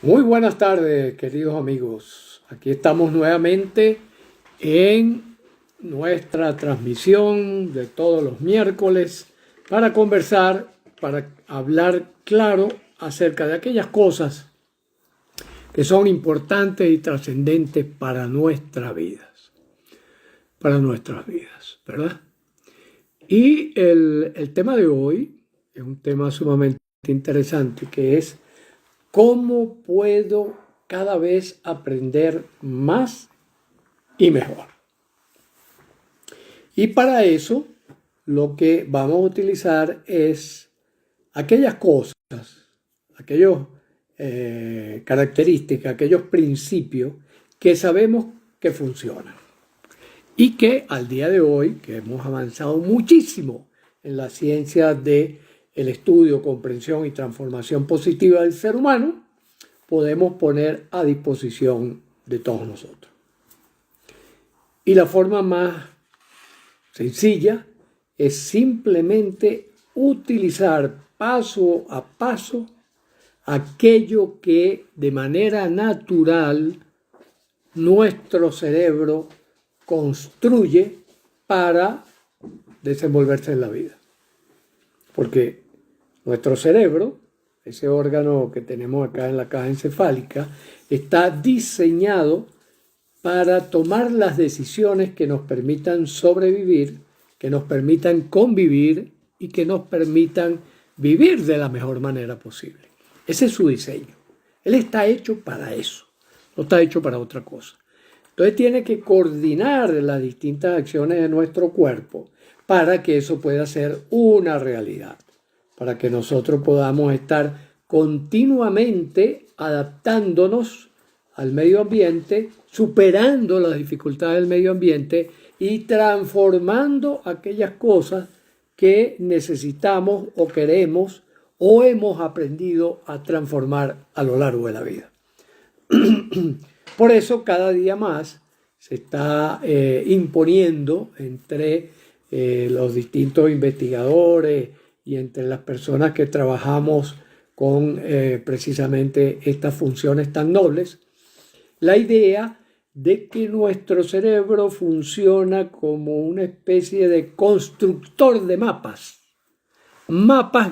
Muy buenas tardes, queridos amigos. Aquí estamos nuevamente en nuestra transmisión de todos los miércoles para conversar, para hablar claro acerca de aquellas cosas que son importantes y trascendentes para nuestras vidas, ¿verdad? Y el tema de hoy es un tema sumamente interesante que es ¿cómo puedo cada vez aprender más y mejor? Y para eso lo que vamos a utilizar es aquellas cosas, aquellas características, aquellos principios que sabemos que funcionan. Y que al día de hoy, que hemos avanzado muchísimo en la ciencia de el estudio, comprensión y transformación positiva del ser humano, podemos poner a disposición de todos nosotros. Y la forma más sencilla es simplemente utilizar paso a paso aquello que de manera natural nuestro cerebro construye para desenvolverse en la vida. Porque nuestro cerebro, ese órgano que tenemos acá en la caja encefálica, está diseñado para tomar las decisiones que nos permitan sobrevivir, que nos permitan convivir y que nos permitan vivir de la mejor manera posible. Ese es su diseño. Él está hecho para eso, no está hecho para otra cosa. Entonces tiene que coordinar las distintas acciones de nuestro cuerpo para que eso pueda ser una realidad, para que nosotros podamos estar continuamente adaptándonos al medio ambiente, superando las dificultades del medio ambiente y transformando aquellas cosas que necesitamos o queremos o hemos aprendido a transformar a lo largo de la vida. Por eso cada día más se está imponiendo entre los distintos investigadores y entre las personas que trabajamos con precisamente estas funciones tan nobles, la idea de que nuestro cerebro funciona como una especie de constructor de mapas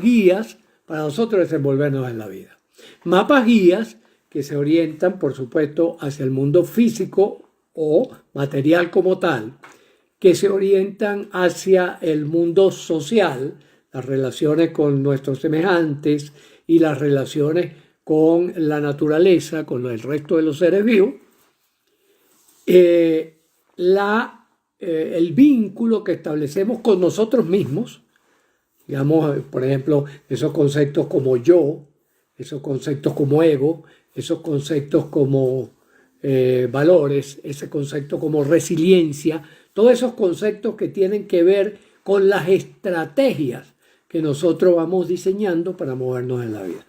guías para nosotros desenvolvernos en la vida. Mapas guías que se orientan, por supuesto, hacia el mundo físico o material como tal, que se orientan hacia el mundo social, las relaciones con nuestros semejantes y las relaciones con la naturaleza, con el resto de los seres vivos, el vínculo que establecemos con nosotros mismos, digamos, por ejemplo, esos conceptos como yo, esos conceptos como ego, esos conceptos como valores, ese concepto como resiliencia, todos esos conceptos que tienen que ver con las estrategias que nosotros vamos diseñando para movernos en la vida.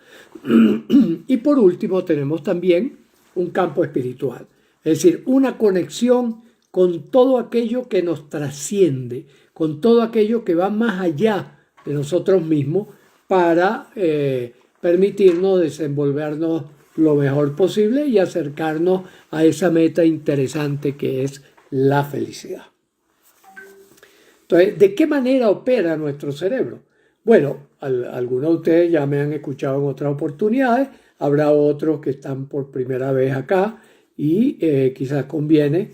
Y por último tenemos también un campo espiritual, es decir, una conexión con todo aquello que nos trasciende, con todo aquello que va más allá de nosotros mismos para permitirnos desenvolvernos lo mejor posible y acercarnos a esa meta interesante que es la felicidad. Entonces, ¿de qué manera opera nuestro cerebro? Bueno, algunos de ustedes ya me han escuchado en otras oportunidades, habrá otros que están por primera vez acá y quizás conviene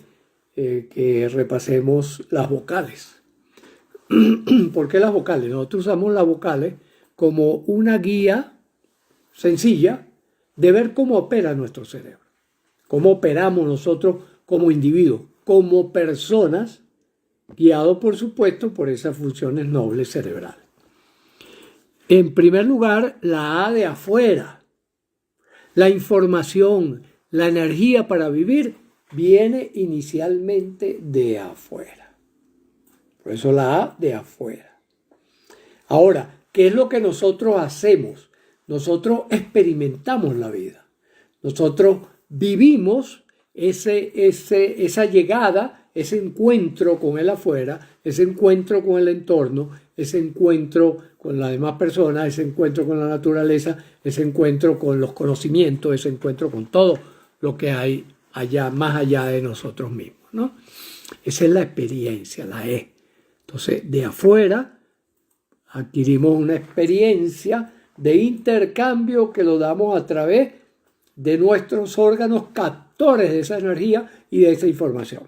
que repasemos las vocales. ¿Por qué las vocales? Nosotros usamos las vocales como una guía sencilla de ver cómo opera nuestro cerebro, cómo operamos nosotros como individuos, como personas, guiados por supuesto por esas funciones nobles cerebrales. En primer lugar, la A de afuera. La información, la energía para vivir viene inicialmente de afuera. Por eso la A de afuera. Ahora, ¿qué es lo que nosotros hacemos? Nosotros experimentamos la vida. Nosotros vivimos esa llegada, ese encuentro con el afuera, ese encuentro con el entorno, ese encuentro con las demás personas, ese encuentro con la naturaleza, ese encuentro con los conocimientos, ese encuentro con todo lo que hay allá, más allá de nosotros mismos, ¿no? Esa es la experiencia, la E. Entonces, de afuera adquirimos una experiencia de intercambio que lo damos a través de nuestros órganos captores de esa energía y de esa información,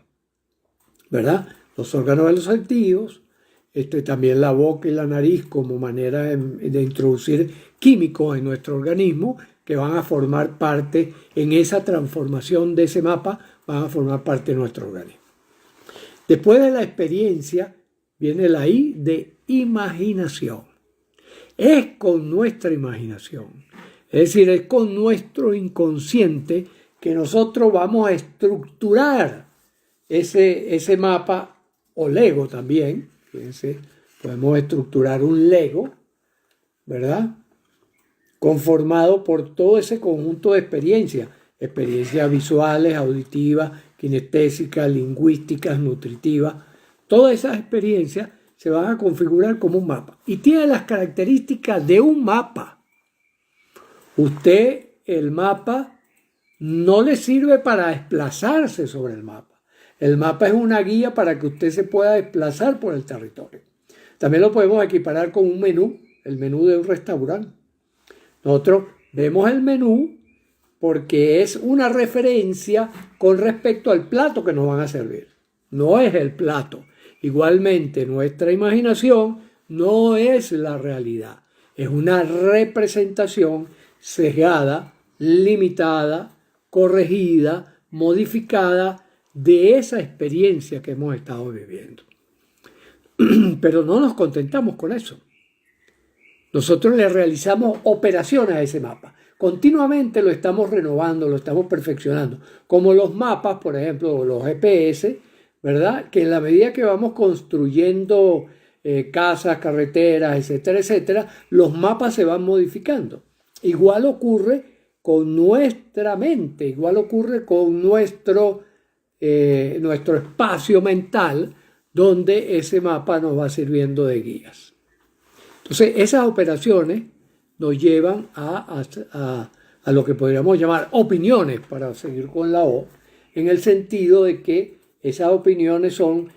¿verdad? Los órganos de los sentidos, también la boca y la nariz como manera de introducir químicos en nuestro organismo que van a formar parte en esa transformación de ese mapa, van a formar parte de nuestro organismo. Después de la experiencia viene la I de imaginación. Es con nuestra imaginación, es decir, es con nuestro inconsciente que nosotros vamos a estructurar ese mapa o Lego también. Fíjense, podemos estructurar un Lego, ¿verdad? Conformado por todo ese conjunto de experiencias visuales, auditivas, kinestésicas, lingüísticas, nutritivas. Todas esas experiencias se van a configurar como un mapa y tiene las características de un mapa. El mapa no le sirve para desplazarse sobre el mapa. El mapa es una guía para que usted se pueda desplazar por el territorio. También lo podemos equiparar con un menú, el menú de un restaurante. Nosotros vemos el menú porque es una referencia con respecto al plato que nos van a servir. No es el plato. Igualmente, nuestra imaginación no es la realidad. Es una representación sesgada, limitada, corregida, modificada de esa experiencia que hemos estado viviendo. Pero no nos contentamos con eso. Nosotros le realizamos operaciones a ese mapa. Continuamente lo estamos renovando, lo estamos perfeccionando. Como los mapas, por ejemplo, los GPS, ¿verdad? Que en la medida que vamos construyendo casas, carreteras, etcétera, etcétera, los mapas se van modificando. Igual ocurre con nuestra mente, igual ocurre con nuestro espacio mental, donde ese mapa nos va sirviendo de guías. Entonces, esas operaciones nos llevan a lo que podríamos llamar opiniones, para seguir con la O, en el sentido de que esas opiniones son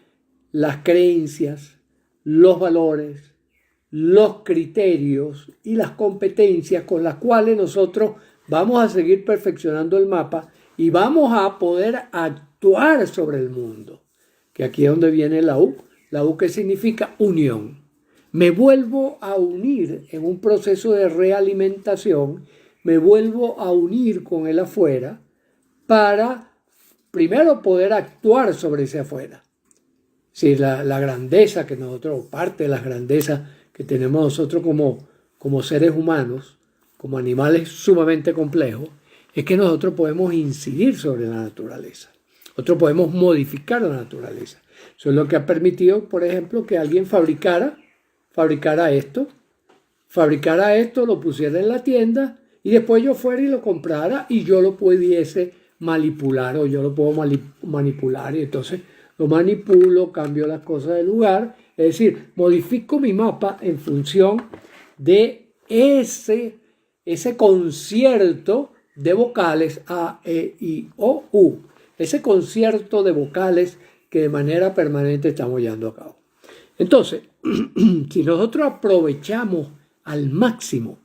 las creencias, los valores, los criterios y las competencias con las cuales nosotros vamos a seguir perfeccionando el mapa y vamos a poder actuar sobre el mundo. Que aquí es donde viene la U que significa unión. Me vuelvo a unir en un proceso de realimentación, me vuelvo a unir con el afuera para primero poder actuar sobre ese afuera. Si la grandeza que nosotros, parte de las grandezas que tenemos nosotros como seres humanos, como animales sumamente complejos, es que nosotros podemos incidir sobre la naturaleza. Nosotros podemos modificar la naturaleza. Eso es lo que ha permitido, por ejemplo, que alguien fabricara esto, lo pusiera en la tienda y después yo fuera y lo comprara y yo lo pudiese manipular o yo lo puedo manipular y entonces lo manipulo, cambio las cosas de lugar, es decir, modifico mi mapa en función de ese concierto de vocales A, E, I, O, U, ese concierto de vocales que de manera permanente estamos llevando a cabo. Entonces, si nosotros aprovechamos al máximo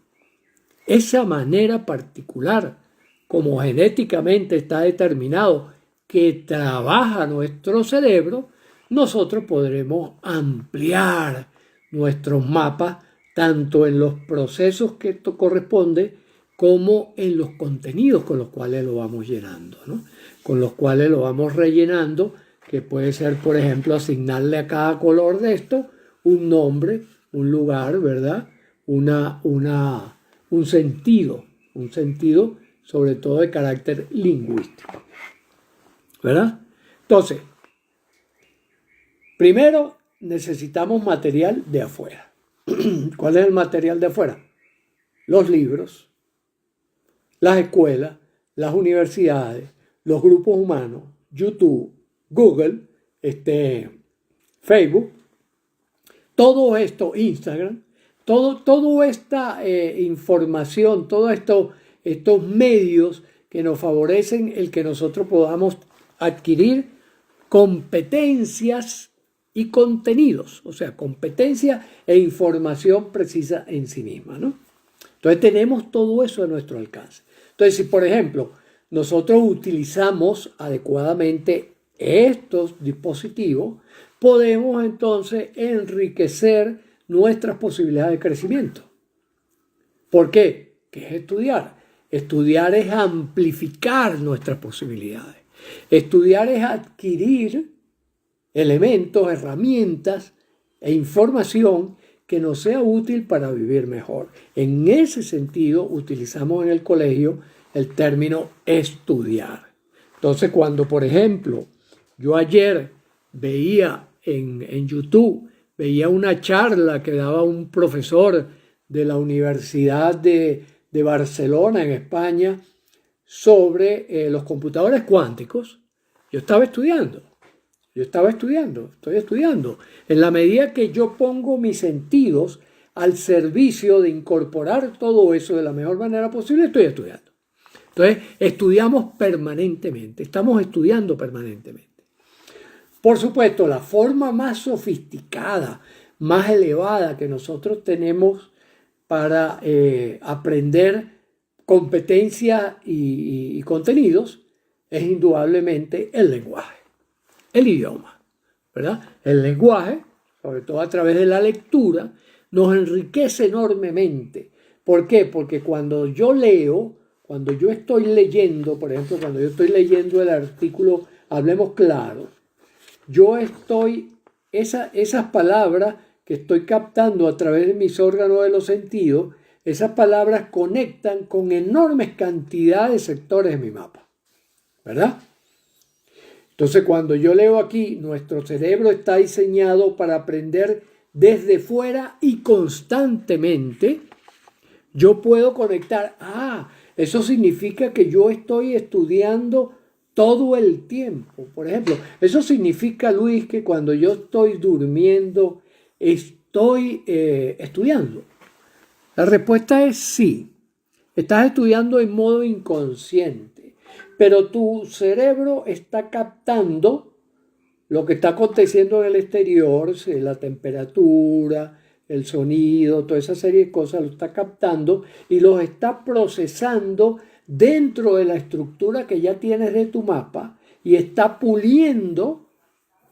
esa manera particular, como genéticamente está determinado, que trabaja nuestro cerebro, nosotros podremos ampliar nuestros mapas tanto en los procesos que esto corresponde como en los contenidos con los cuales lo vamos llenando, ¿no? Con los cuales lo vamos rellenando, que puede ser, por ejemplo, asignarle a cada color de esto un nombre, un lugar, ¿verdad? Un sentido sobre todo de carácter lingüístico, ¿verdad? Entonces, primero necesitamos material de afuera. ¿Cuál es el material de afuera? Los libros, las escuelas, las universidades, los grupos humanos, YouTube, Google, Facebook, todo esto, Instagram, toda esta información, todos estos medios que nos favorecen el que nosotros podamos adquirir competencias y contenidos, o sea, competencia e información precisa en sí misma, ¿no? Entonces tenemos todo eso a nuestro alcance. Entonces, si por ejemplo nosotros utilizamos adecuadamente estos dispositivos, podemos entonces enriquecer nuestras posibilidades de crecimiento. ¿Por qué? ¿Qué es estudiar? Estudiar es amplificar nuestras posibilidades. Estudiar es adquirir elementos, herramientas e información que nos sea útil para vivir mejor. En ese sentido, utilizamos en el colegio el término estudiar. Entonces, cuando, por ejemplo, yo ayer veía en YouTube, veía una charla que daba un profesor de la Universidad de Barcelona, en España, sobre los computadores cuánticos, yo estaba estudiando. Estoy estudiando. En la medida que yo pongo mis sentidos al servicio de incorporar todo eso de la mejor manera posible, estoy estudiando. Entonces, estudiamos permanentemente, estamos estudiando permanentemente. Por supuesto, la forma más sofisticada, más elevada que nosotros tenemos para aprender competencias y contenidos es indudablemente el lenguaje. El idioma, ¿verdad? El lenguaje, sobre todo a través de la lectura, nos enriquece enormemente. ¿Por qué? Porque cuando yo leo, cuando yo estoy leyendo, por ejemplo, cuando yo estoy leyendo el artículo Hablemos Claro, yo estoy, esas palabras que estoy captando a través de mis órganos de los sentidos, esas palabras conectan con enormes cantidades de sectores de mi mapa, ¿verdad? Entonces, cuando yo leo aquí, nuestro cerebro está diseñado para aprender desde fuera y constantemente. Yo puedo conectar, eso significa que yo estoy estudiando todo el tiempo. Por ejemplo, eso significa, Luis, que cuando yo estoy durmiendo, estoy estudiando. La respuesta es sí. Estás estudiando en modo inconsciente. Pero tu cerebro está captando lo que está aconteciendo en el exterior, la temperatura, el sonido, toda esa serie de cosas lo está captando y los está procesando dentro de la estructura que ya tienes de tu mapa y está puliendo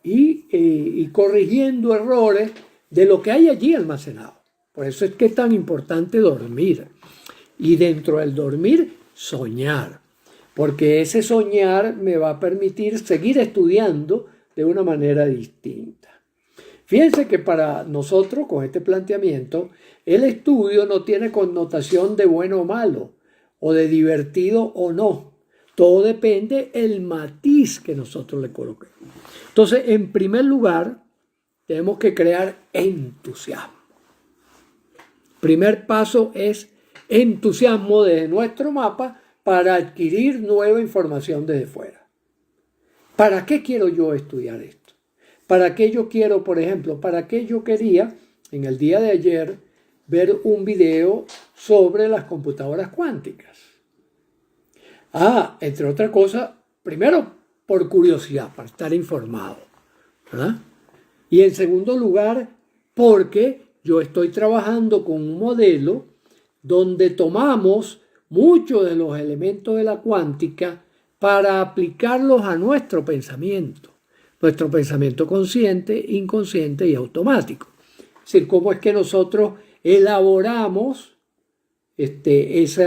y corrigiendo errores de lo que hay allí almacenado. Por eso es que es tan importante dormir y dentro del dormir soñar. Porque ese soñar me va a permitir seguir estudiando de una manera distinta. Fíjense que para nosotros, con este planteamiento, el estudio no tiene connotación de bueno o malo, o de divertido o no. Todo depende del matiz que nosotros le coloquemos. Entonces, en primer lugar, tenemos que crear entusiasmo. Primer paso es entusiasmo desde nuestro mapa para adquirir nueva información desde fuera. ¿Para qué quiero yo estudiar esto? ¿Para qué yo quiero, por ejemplo, para qué yo quería en el día de ayer ver un video sobre las computadoras cuánticas? Entre otras cosas, primero por curiosidad, para estar informado, ¿verdad? Y en segundo lugar, porque yo estoy trabajando con un modelo donde tomamos muchos de los elementos de la cuántica para aplicarlos a nuestro pensamiento consciente, inconsciente y automático. Es decir, cómo es que nosotros elaboramos ese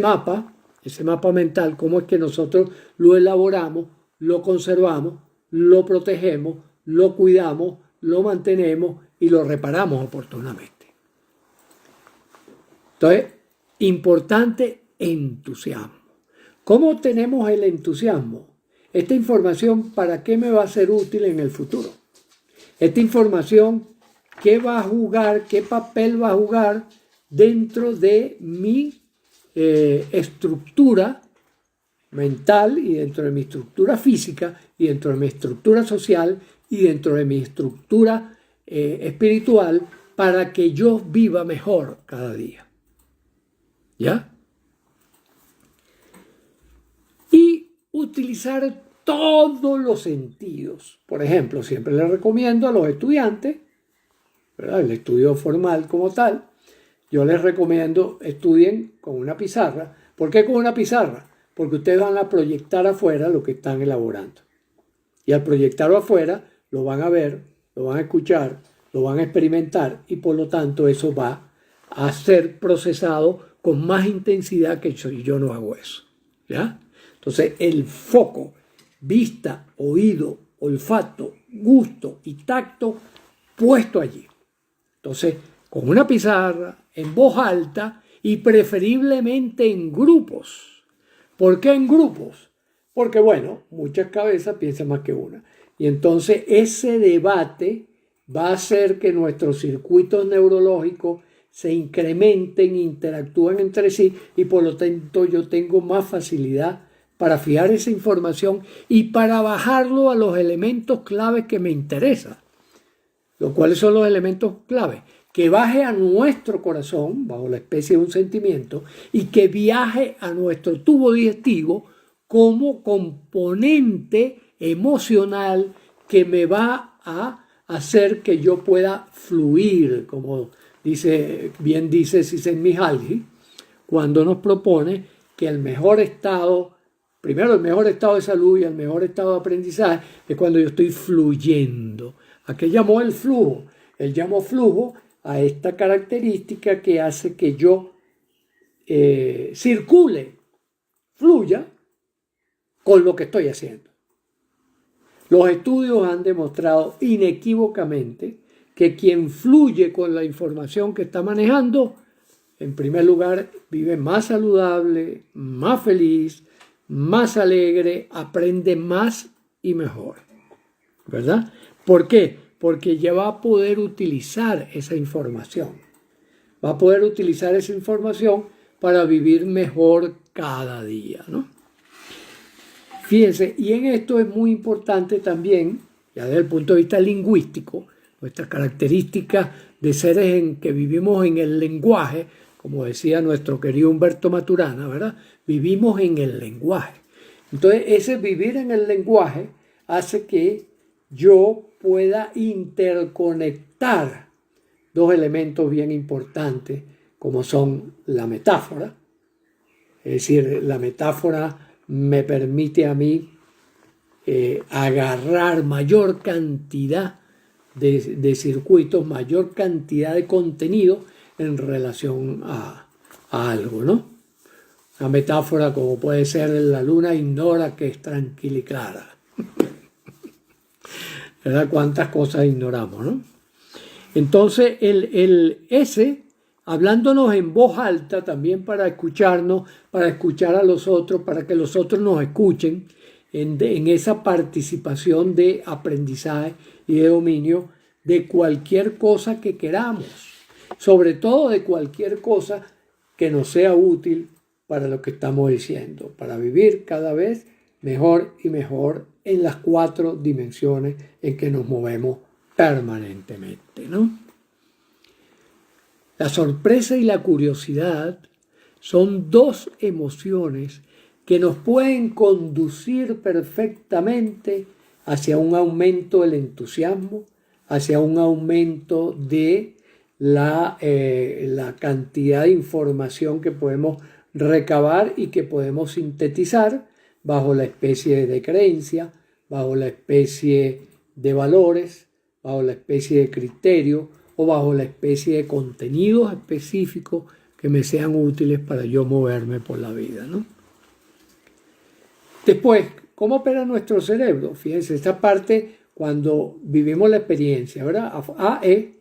mapa mental, cómo es que nosotros lo elaboramos, lo conservamos, lo protegemos, lo cuidamos, lo mantenemos y lo reparamos oportunamente. Entonces, importante entusiasmo. ¿Cómo tenemos el entusiasmo? Esta información, ¿para qué me va a ser útil en el futuro? Esta información, ¿qué va a jugar, qué papel va a jugar dentro de mi estructura mental y dentro de mi estructura física y dentro de mi estructura social y dentro de mi estructura espiritual para que yo viva mejor cada día. ¿Ya? Y utilizar todos los sentidos. Por ejemplo, siempre les recomiendo a los estudiantes, ¿verdad?, el estudio formal como tal, yo les recomiendo estudien con una pizarra. ¿Por qué con una pizarra? Porque ustedes van a proyectar afuera lo que están elaborando. Y al proyectarlo afuera, lo van a ver, lo van a escuchar, lo van a experimentar y por lo tanto eso va a ser procesado con más intensidad que yo no hago eso. ¿Ya? Entonces el foco, vista, oído, olfato, gusto y tacto puesto allí. Entonces, con una pizarra, en voz alta y preferiblemente en grupos. ¿Por qué en grupos? Porque, bueno, muchas cabezas piensan más que una. Y entonces ese debate va a hacer que nuestros circuitos neurológicos se incrementen, interactúen entre sí y por lo tanto yo tengo más facilidad para fijar esa información y para bajarlo a los elementos claves que me interesan. ¿Cuáles son los elementos claves? Que baje a nuestro corazón, bajo la especie de un sentimiento, y que viaje a nuestro tubo digestivo como componente emocional que me va a hacer que yo pueda fluir, como bien dice Csikszentmihalyi, cuando nos propone que el mejor estado, primero el mejor estado de salud y el mejor estado de aprendizaje es cuando yo estoy fluyendo. ¿A qué llamó el flujo? Él llamó flujo a esta característica que hace que yo circule, fluya con lo que estoy haciendo. Los estudios han demostrado inequívocamente que quien fluye con la información que está manejando, en primer lugar, vive más saludable, más feliz, más alegre, aprende más y mejor. ¿Verdad? ¿Por qué? Porque ya va a poder utilizar esa información. Va a poder utilizar esa información para vivir mejor cada día, ¿no? Fíjense, y en esto es muy importante también, ya desde el punto de vista lingüístico, nuestra característica de seres en que vivimos en el lenguaje, como decía nuestro querido Humberto Maturana, ¿verdad? Vivimos en el lenguaje. Entonces, ese vivir en el lenguaje hace que yo pueda interconectar dos elementos bien importantes, como son la metáfora, es decir, la metáfora me permite a mí agarrar mayor cantidad de circuitos, mayor cantidad de contenido en relación a algo, ¿no? Una metáfora como puede ser la luna ignora que es tranquila y clara. ¿Verdad? Cuántas cosas ignoramos, ¿no? Entonces, el S, hablándonos en voz alta también para escucharnos, para escuchar a los otros, para que los otros nos escuchen en esa participación de aprendizaje y de dominio de cualquier cosa que queramos, sobre todo de cualquier cosa que nos sea útil para lo que estamos diciendo, para vivir cada vez mejor y mejor en las 4 dimensiones en que nos movemos permanentemente, ¿no? La sorpresa y la curiosidad son 2 emociones que nos pueden conducir perfectamente hacia un aumento del entusiasmo, hacia un aumento de la cantidad de información que podemos recabar y que podemos sintetizar bajo la especie de creencia, bajo la especie de valores, bajo la especie de criterio o bajo la especie de contenidos específicos que me sean útiles para yo moverme por la vida, ¿no? Después, ¿cómo opera nuestro cerebro? Fíjense, esta parte cuando vivimos la experiencia, ¿verdad? A, E,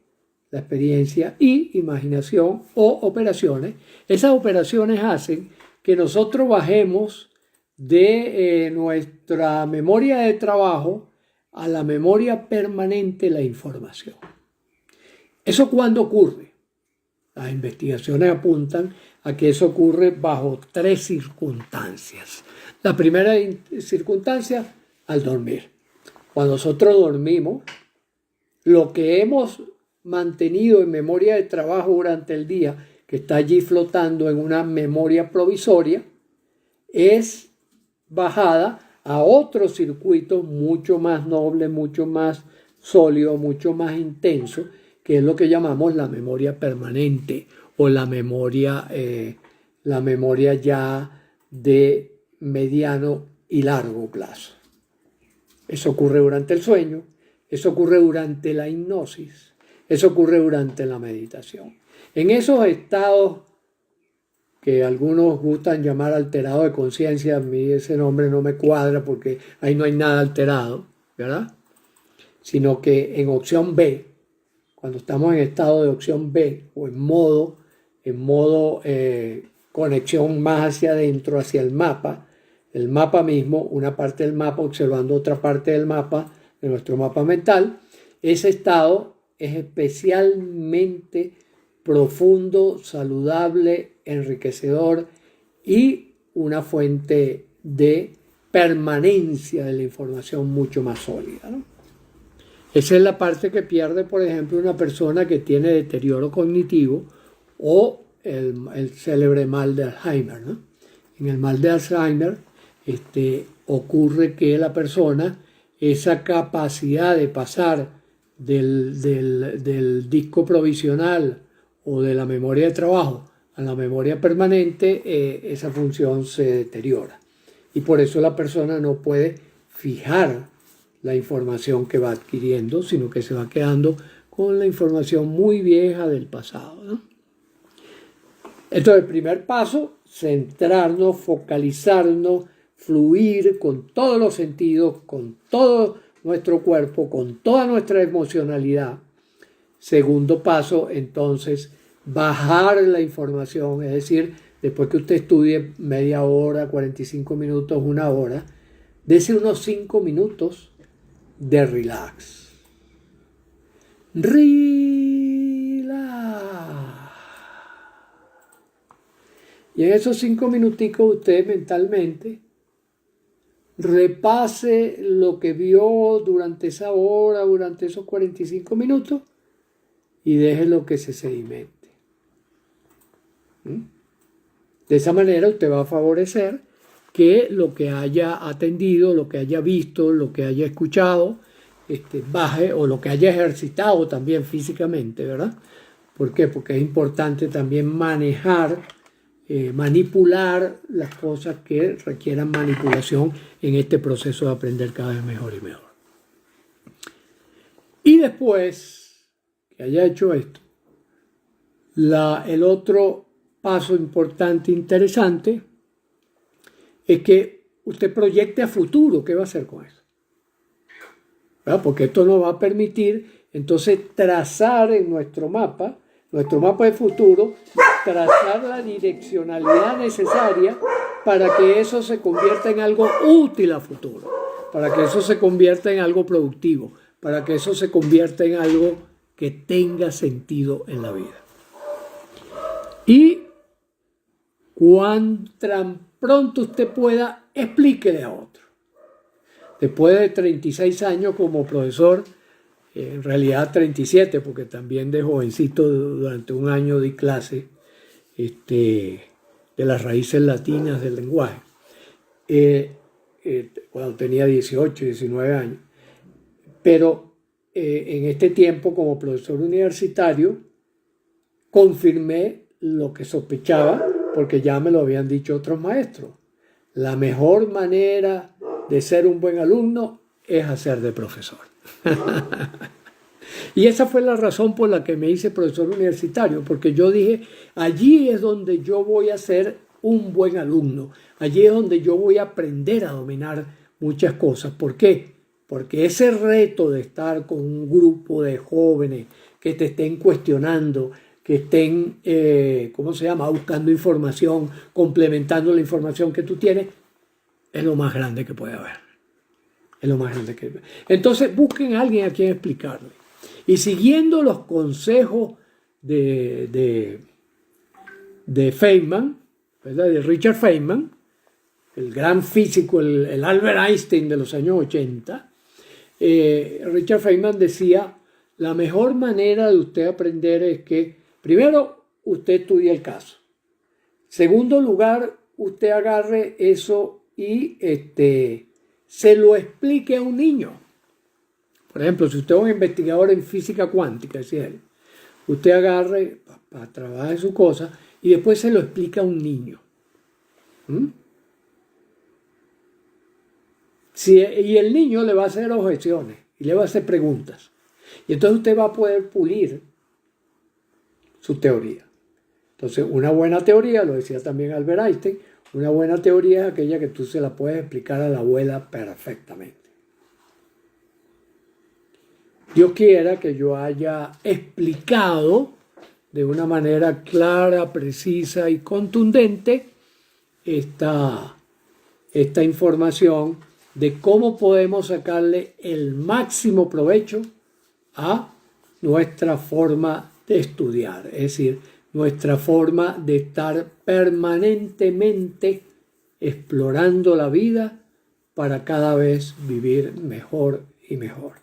la experiencia, I, imaginación o operaciones. Esas operaciones hacen que nosotros bajemos de nuestra memoria de trabajo a la memoria permanente la información. ¿Eso cuándo ocurre? Las investigaciones apuntan a que eso ocurre bajo 3 circunstancias. La primera circunstancia, al dormir. Cuando nosotros dormimos, lo que hemos mantenido en memoria de trabajo durante el día, que está allí flotando en una memoria provisoria, es bajada a otro circuito mucho más noble, mucho más sólido, mucho más intenso, que es lo que llamamos la memoria permanente o la memoria ya de mediano y largo plazo. Eso ocurre durante el sueño, eso ocurre durante la hipnosis, eso ocurre durante la meditación. En esos estados que algunos gustan llamar alterados de conciencia, a mí ese nombre no me cuadra porque ahí no hay nada alterado, ¿verdad? Sino que en opción B, cuando estamos en estado de opción B o en modo conexión más hacia adentro, hacia el mapa mismo, una parte del mapa observando otra parte del mapa, de nuestro mapa mental, ese estado es especialmente profundo, saludable, enriquecedor y una fuente de permanencia de la información mucho más sólida, ¿no? Esa es la parte que pierde, por ejemplo, una persona que tiene deterioro cognitivo o el célebre mal de Alzheimer, ¿no? En el mal de Alzheimer ocurre que la persona, esa capacidad de pasar del disco provisional o de la memoria de trabajo a la memoria permanente, esa función se deteriora. Y por eso la persona no puede fijar la información que va adquiriendo, sino que se va quedando con la información muy vieja del pasado, ¿no? Entonces, el primer paso, centrarnos, focalizarnos, fluir con todos los sentidos, con todo nuestro cuerpo, con toda nuestra emocionalidad. Segundo paso, entonces, bajar la información, es decir, después que usted estudie media hora, 45 minutos, una hora, dése unos 5 minutos de relax. Y en esos 5 minuticos usted mentalmente repase lo que vio durante esa hora, durante esos 45 minutos y déjelo que se sedimente. De esa manera usted va a favorecer que lo que haya atendido, lo que haya visto, lo que haya escuchado, baje, o lo que haya ejercitado también físicamente, ¿verdad? ¿Por qué? Porque es importante también manejar, manipular las cosas que requieran manipulación en este proceso de aprender cada vez mejor y mejor. Y después que haya hecho esto, el otro paso importante, interesante, es que usted proyecte a futuro qué va a hacer con eso, ¿verdad? Porque esto nos va a permitir entonces trazar en nuestro mapa de futuro, trazar la direccionalidad necesaria para que eso se convierta en algo útil a futuro, para que eso se convierta en algo productivo, para que eso se convierta en algo que tenga sentido en la vida. Y cuán pronto usted pueda, explíquele a otro. Después de 36 años como profesor, en realidad 37, porque también de jovencito durante un año di clase de las raíces latinas del lenguaje, cuando tenía 18, 19 años. Pero en este tiempo como profesor universitario confirmé lo que sospechaba, porque ya me lo habían dicho otros maestros. La mejor manera de ser un buen alumno es hacer de profesor. Y esa fue la razón por la que me hice profesor universitario, porque yo dije, allí es donde yo voy a ser un buen alumno, allí es donde yo voy a aprender a dominar muchas cosas. ¿Por qué? Porque ese reto de estar con un grupo de jóvenes que te estén cuestionando, que estén, buscando información, complementando la información que tú tienes, es lo más grande que puede haber. Es lo más grande que puede haber. Entonces busquen a alguien a quien explicarle. Y siguiendo los consejos de Feynman, ¿verdad? De Richard Feynman, el gran físico, el Albert Einstein de los años 80, Richard Feynman decía, la mejor manera de usted aprender es que, primero, usted estudie el caso. Segundo lugar, usted agarre eso y se lo explique a un niño. Por ejemplo, si usted es un investigador en física cuántica, decía él, usted agarre para trabajar su cosa y después se lo explica a un niño. Y el niño le va a hacer objeciones y le va a hacer preguntas. Y entonces usted va a poder pulir su teoría. Entonces, una buena teoría, lo decía también Albert Einstein, una buena teoría es aquella que tú se la puedes explicar a la abuela perfectamente. Dios quiera que yo haya explicado de una manera clara, precisa y contundente esta información de cómo podemos sacarle el máximo provecho a nuestra forma de estudiar, es decir, nuestra forma de estar permanentemente explorando la vida para cada vez vivir mejor y mejor.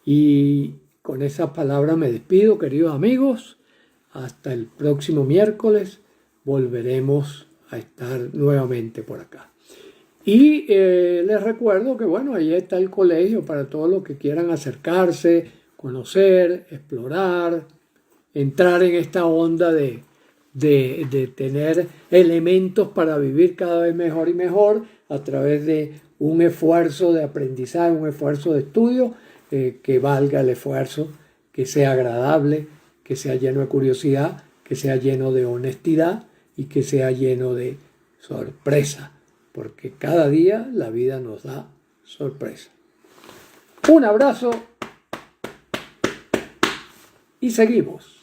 Y con esas palabras me despido, queridos amigos. Hasta el próximo miércoles volveremos a estar nuevamente por acá. Y les recuerdo que, bueno, ahí está el colegio para todos los que quieran acercarse, conocer, explorar, entrar en esta onda de tener elementos para vivir cada vez mejor y mejor a través de un esfuerzo de aprendizaje, un esfuerzo de estudio que valga el esfuerzo, que sea agradable, que sea lleno de curiosidad, que sea lleno de honestidad y que sea lleno de sorpresa, porque cada día la vida nos da sorpresa. Un abrazo y seguimos.